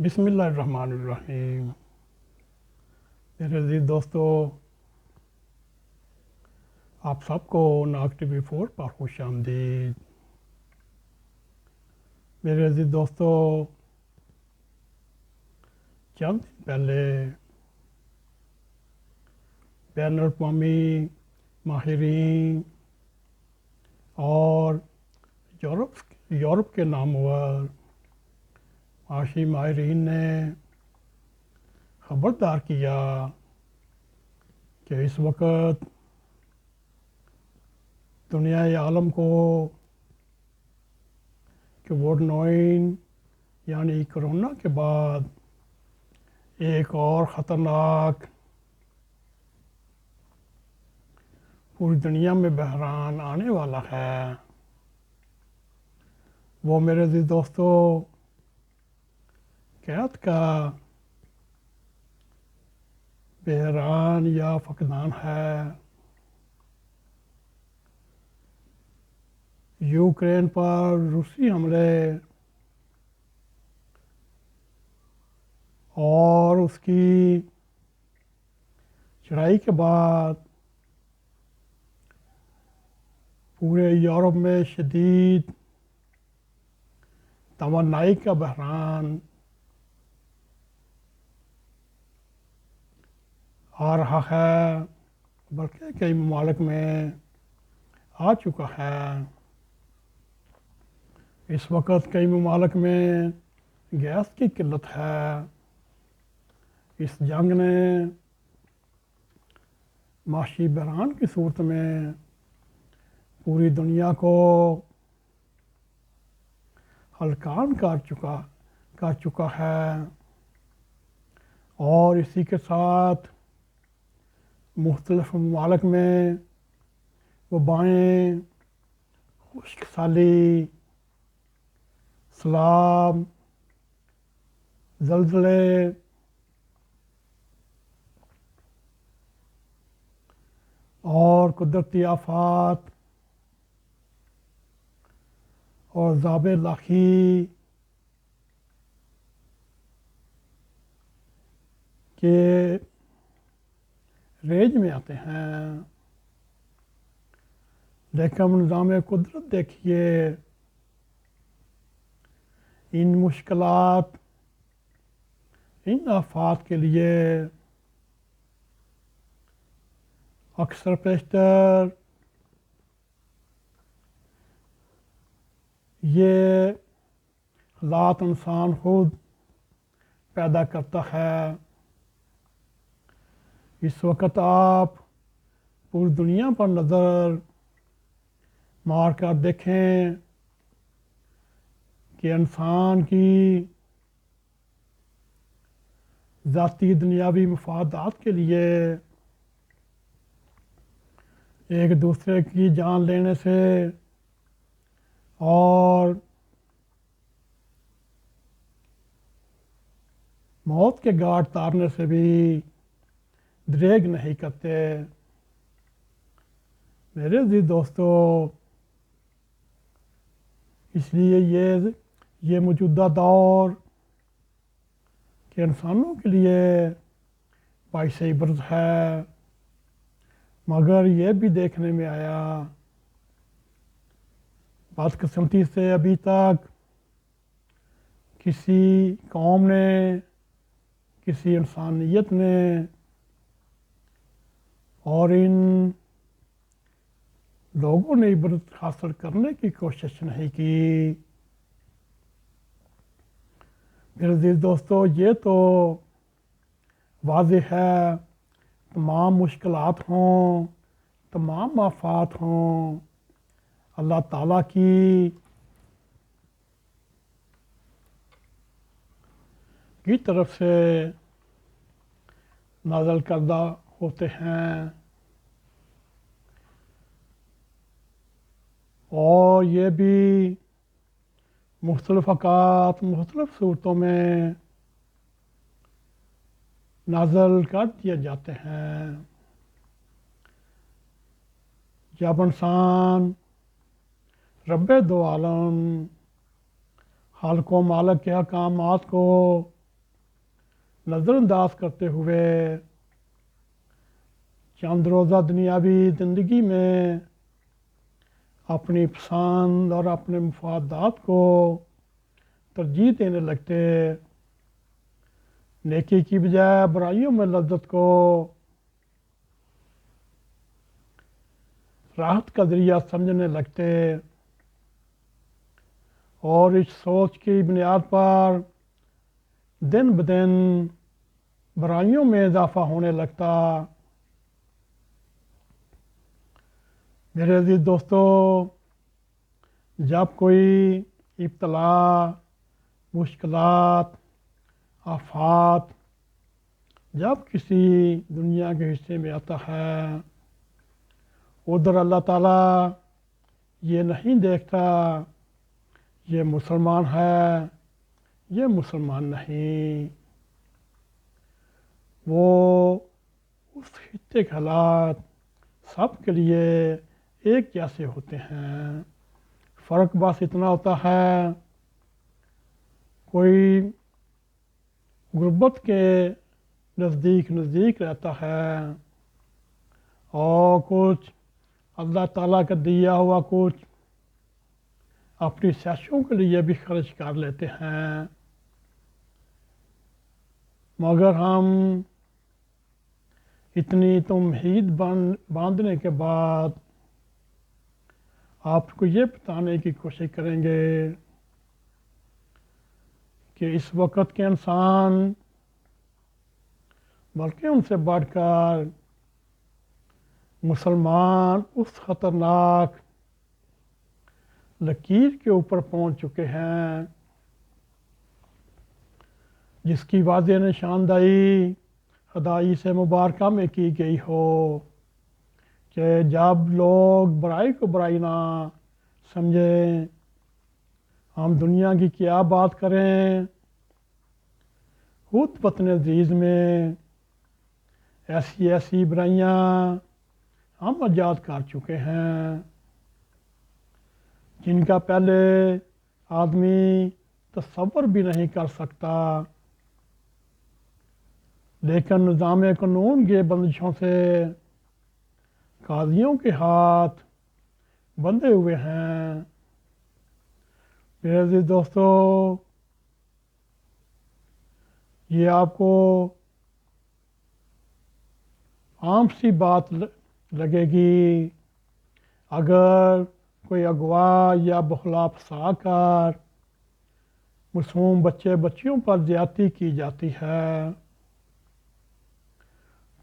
بسم اللہ الرحمن الرحیم۔ میرے عزیز دوستو، آپ سب کو ناگ ٹی وی 4 پر خوش آمدید۔ میرے عزیز دوستو، چند دن پہلے بین الاقوامی ماہرین اور یورپ کے نامور معاشی ماہرین نے خبردار کیا کہ اس وقت دنیا عالم کو کووڈ-19 یعنی کرونا کے بعد ایک اور خطرناک پوری دنیا میں بحران آنے والا ہے۔ وہ میرے عزیز دوستو قحط کا بحران یا فقدان ہے۔ یوکرین پر روسی حملے اور اس کی چڑھائی کے بعد پورے یورپ میں شدید توانائی کا بحران آ رہا ہے، بلکہ کئی ممالک میں آ چکا ہے۔ اس وقت کئی ممالک میں گیس کی قلت ہے۔ اس جنگ نے معاشی بحران کی صورت میں پوری دنیا کو ہلکان کر چکا ہے، اور اسی کے ساتھ مختلف ممالک میں وبائیں، خشک سالی، سیلاب، زلزلے اور قدرتی آفات اور ذاب لاخی کے رینج میں آتے ہیں۔ لیکن نظام قدرت دیکھیے، ان مشکلات، ان آفات کے لیے اکثر بیشتر یہ حالات انسان خود پیدا کرتا ہے۔ اس وقت آپ پوری دنیا پر نظر مار کر دیکھیں کہ انسان کی ذاتی دنیاوی مفادات کے لیے ایک دوسرے کی جان لینے سے اور موت کے گھاٹ اتارنے سے بھی دریغ نہیں کرتے۔ میرے عزیز دوستو، اس لیے یہ موجودہ دور کہ انسانوں کے لیے باعث عبرت ہے، مگر یہ بھی دیکھنے میں آیا بدقسمتی سے ابھی تک کسی قوم نے، کسی انسانیت نے اور ان لوگوں نے عبرت حاصل کرنے کی کوشش نہیں کی۔ میرے عزیز دوستو، یہ تو واضح ہے، تمام مشکلات ہوں، تمام آفات ہوں، اللہ تعالیٰ کی طرف سے نازل کردہ ہوتے ہیں، اور یہ بھی مختلف اوقات، مختلف صورتوں میں نازل کر دیے جاتے ہیں۔ جب انسان رب دو عالم خالق و مالک کے احکامات کو نظر انداز کرتے ہوئے چند روزہ دنیاوی زندگی میں اپنی پسند اور اپنے مفادات کو ترجیح دینے لگتے، نیکی کی بجائے برائیوں میں لذت کو راحت کا ذریعہ سمجھنے لگتے، اور اس سوچ کی بنیاد پر دن بدن برائیوں میں اضافہ ہونے لگتا۔ میرے عزیز دوستو، جب کوئی ابتلا، مشکلات، آفات جب کسی دنیا کے حصے میں آتا ہے، ادھر اللہ تعالیٰ یہ نہیں دیکھتا یہ مسلمان ہے، یہ مسلمان نہیں، وہ اس خطے کے حالات سب کے لیے ایک جیسے ہوتے ہیں۔ فرق بس اتنا ہوتا ہے، کوئی غربت کے نزدیک رہتا ہے اور کچھ اللہ تعالیٰ کا دیا ہوا کچھ اپنی سیاشوں کے لیے بھی خرچ کر لیتے ہیں، مگر ہم اتنی امید باندھنے کے بعد آپ کو یہ بتانے کی کوشش کریں گے کہ اس وقت کے انسان بلکہ ان سے بڑھ کر مسلمان اس خطرناک لکیر کے اوپر پہنچ چکے ہیں جس کی واضح نشاندہی خدائی سے مبارکہ میں کی گئی ہو کہ جب لوگ برائی کو برائی نہ سمجھیں، ہم دنیا کی کیا بات کریں، خود وطن عزیز میں ایسی برائیاں ہم ایجاد کر چکے ہیں جن کا پہلے آدمی تصور بھی نہیں کر سکتا، لیکن نظام قانون کے بندشوں سے قاضیوں کے ہاتھ بندھے ہوئے ہیں۔ میرے عزیز دوستو، یہ آپ کو عام سی بات لگے گی اگر کوئی اغوا یا بخلا پھنسا کر معصوم بچیوں پر زیادتی کی جاتی ہے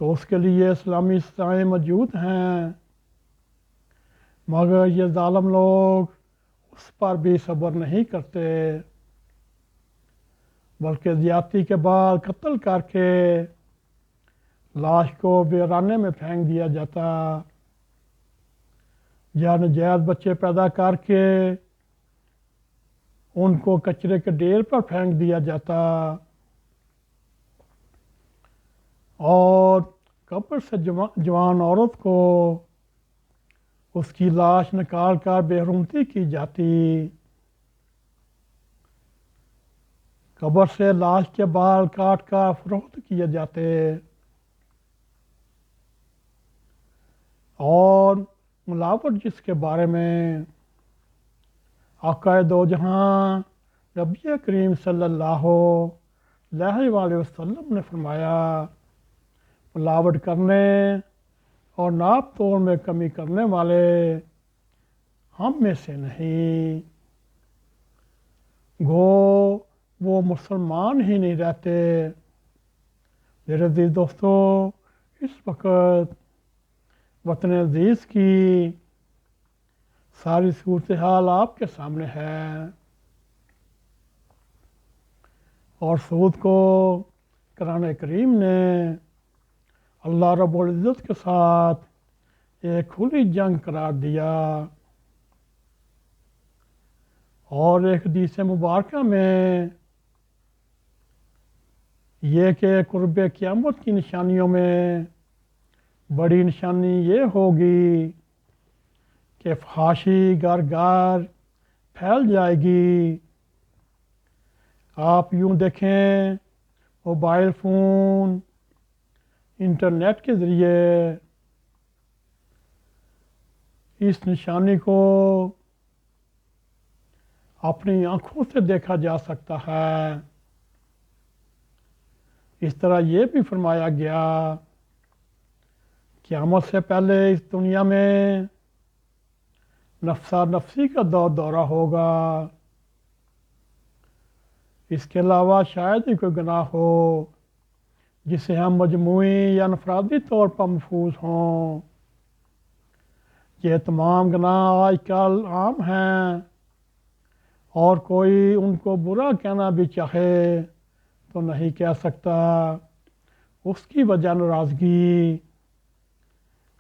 تو اس کے لیے اسلامی سزائیں موجود ہیں، مگر یہ ظالم لوگ اس پر بھی صبر نہیں کرتے بلکہ زیادتی کے بعد قتل کر کے لاش کو ویرانے میں پھینک دیا جاتا یا ناجائز بچے پیدا کر کے ان کو کچرے کے ڈھیر پر پھینک دیا جاتا اور قبر سے جوان عورت کو اس کی لاش نکال کر بے حرمتی کی جاتی، قبر سے لاش کے بال کاٹ کر فروخت کیے جاتے اور ملاوٹ جس کے بارے میں آقا دو جہاں نبی کریم صلی اللہ علیہ وآلہ وسلم نے فرمایا، ملاوٹ کرنے اور ناپ توڑ میں کمی کرنے والے ہم میں سے نہیں، گو وہ مسلمان ہی نہیں رہتے۔ میرے عزیز دوستو، اس وقت وطن عزیز کی ساری صورتحال آپ کے سامنے ہے اور سود کو قرآن کریم نے اللہ رب العزت کے ساتھ ایک کھلی جنگ قرار دیا اور ایک حدیث مبارکہ میں یہ کہ قرب قیامت کی نشانیوں میں بڑی نشانی یہ ہوگی کہ فحاشی گھر گھر پھیل جائے گی۔ آپ یوں دیکھیں موبائل فون، انٹرنیٹ کے ذریعے اس نشانی کو اپنی آنکھوں سے دیکھا جا سکتا ہے۔ اس طرح یہ بھی فرمایا گیا، قیامت سے پہلے اس دنیا میں نفسا نفسی کا دورہ ہوگا، اس کے علاوہ شاید ہی کوئی گناہ ہو جسے ہم مجموعی یا انفرادی طور پر محفوظ ہوں۔ یہ تمام گناہ آج کل عام ہیں، اور کوئی ان کو برا کہنا بھی چاہے تو نہیں کہہ سکتا، اس کی وجہ ناراضگی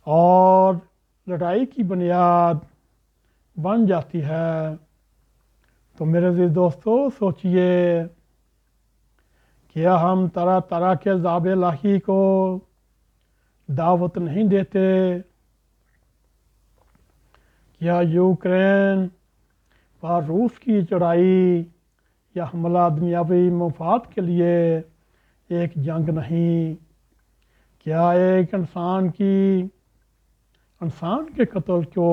اور لڑائی کی بنیاد بن جاتی ہے۔ تو میرے عزیز دوستو، سوچئے، کیا ہم طرح طرح کے عذاب الہی کو دعوت نہیں دیتے؟ کیا یوکرین پر روس کی چڑھائی یا حملہ دنیاوی مفاد کے لیے ایک جنگ نہیں؟ کیا ایک انسان کے قتل کو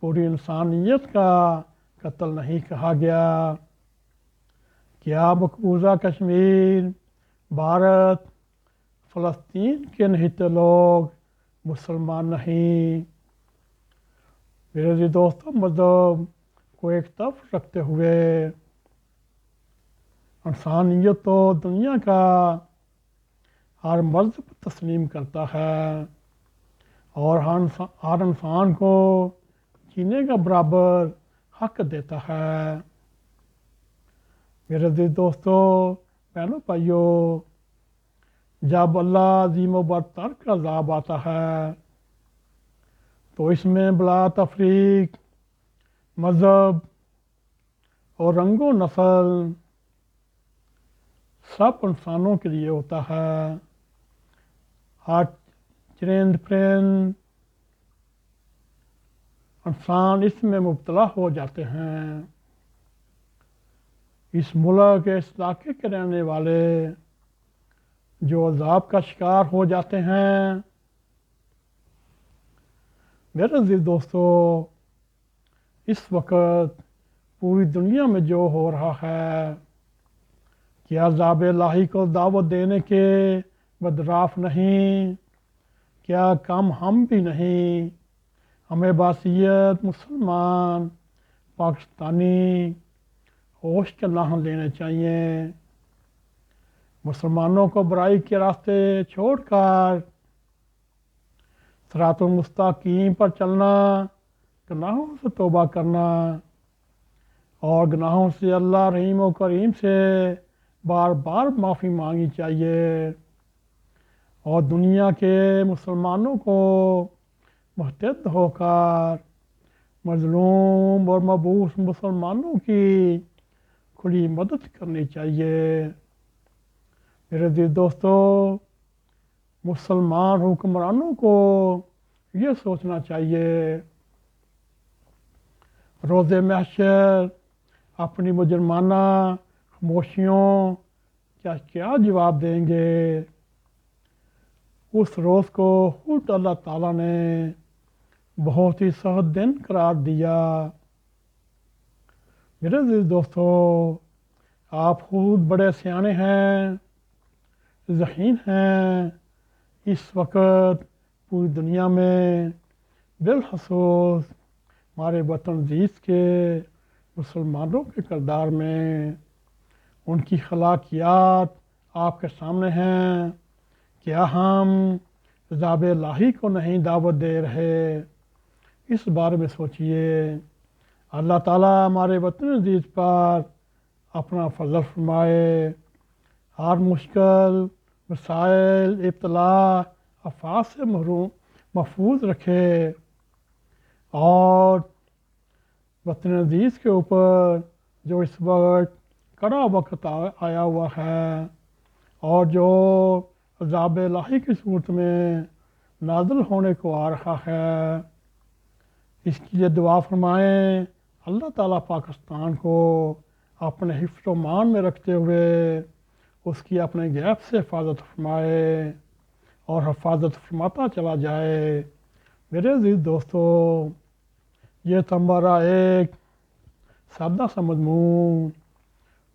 پوری انسانیت کا قتل نہیں کہا گیا؟ کیا مقبوضہ کشمیر، بھارت، فلسطین کے نہتے لوگ مسلمان نہیں؟ میرے عزیز دوستو، مذہب کو ایک طرف رکھتے ہوئے انسانیت تو دنیا کا ہر مذہب تسلیم کرتا ہے اور ہر انسان کو جینے کا برابر حق دیتا ہے۔ میرے عزیز دوستو، بہنوں بھائیو، جب اللہ عظیم و برتر کا عذاب آتا ہے تو اس میں بلا تفریق مذہب اور رنگ و نسل سب انسانوں کے لیے ہوتا ہے۔ ہر چرند پرند انسان اس میں مبتلا ہو جاتے ہیں۔ اس ملک، اس علاقے کے رہنے والے جو عذاب کا شکار ہو جاتے ہیں، میرے عزیز دوستو، اس وقت پوری دنیا میں جو ہو رہا ہے، کیا عذاب الہی کو دعوت دینے کے بدراف نہیں؟ کیا کم ہم بھی نہیں؟ ہمیں بحیثیت مسلمان پاکستانی ہوش کے لمحے لینے چاہیے۔ مسلمانوں کو برائی کے راستے چھوڑ کر صراط المستقیم پر چلنا، گناہوں سے توبہ کرنا اور گناہوں سے اللہ رحیم و کریم سے بار بار معافی مانگنی چاہیے، اور دنیا کے مسلمانوں کو متحد ہو کر مظلوم اور مبعوث مسلمانوں کی کھلی مدد کرنی چاہیے۔ میرے عزیز دوستو، مسلمان حکمرانوں کو یہ سوچنا چاہیے، روز محشر اپنی مجرمانہ خاموشیوں کیا جواب دیں گے۔ اس روز کو خود اللہ تعالیٰ نے بہت ہی سخت دن قرار دیا۔ میرے عزیز دوستو، آپ خود بڑے سیانے ہیں، ذہین ہیں۔ اس وقت پوری دنیا میں بالخصوص ہمارے وطن عزیز کے مسلمانوں کے کردار میں ان کی خلاقیات آپ کے سامنے ہیں۔ کیا ہم عذاب الہی کو نہیں دعوت دے رہے؟ اس بارے میں سوچئے۔ اللہ تعالیٰ ہمارے وطن عزیز پر اپنا فضل فرمائے، ہر مشکل، مسائل، ابتلا، آفات سے محفوظ رکھے، اور وطن عزیز کے اوپر جو اس وقت کڑا وقت آیا ہوا ہے اور جو عذاب الہی کی صورت میں نازل ہونے کو آ رہا ہے، اس کی لیے دعا فرمائیں۔ اللہ تعالیٰ پاکستان کو اپنے حفظ و امان میں رکھتے ہوئے اس کی اپنے غیب سے حفاظت فرمائے اور حفاظت فرماتا چلا جائے۔ میرے عزیز دوستو، یہ تھا ہمارا ایک سادہ سا مضمون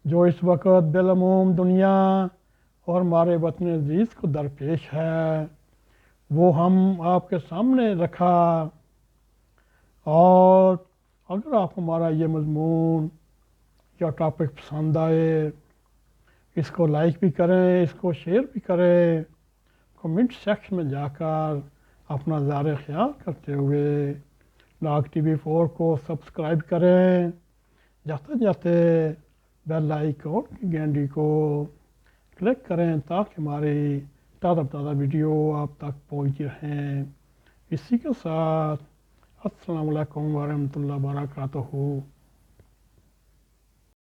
جو اس وقت بالعموم دنیا اور ہمارے وطن عزیز کو درپیش ہے، وہ ہم آپ کے سامنے رکھا۔ اور اگر آپ ہمارا یہ مضمون یا ٹاپک پسند آئے، اس کو لائک بھی کریں، اس کو شیئر بھی کریں، کمنٹ سیکشن میں جا کر اپنا اظہار خیال کرتے ہوئے لاگ ٹی وی 4 کو سبسکرائب کریں، جاتے جاتے بیل آئیکن کی گھنٹی کو کلک کریں تاکہ ہماری تازہ ویڈیو آپ تک پہنچ رہیں۔ اسی کے ساتھ السلام علیکم ورحمۃ اللہ وبرکاتہ۔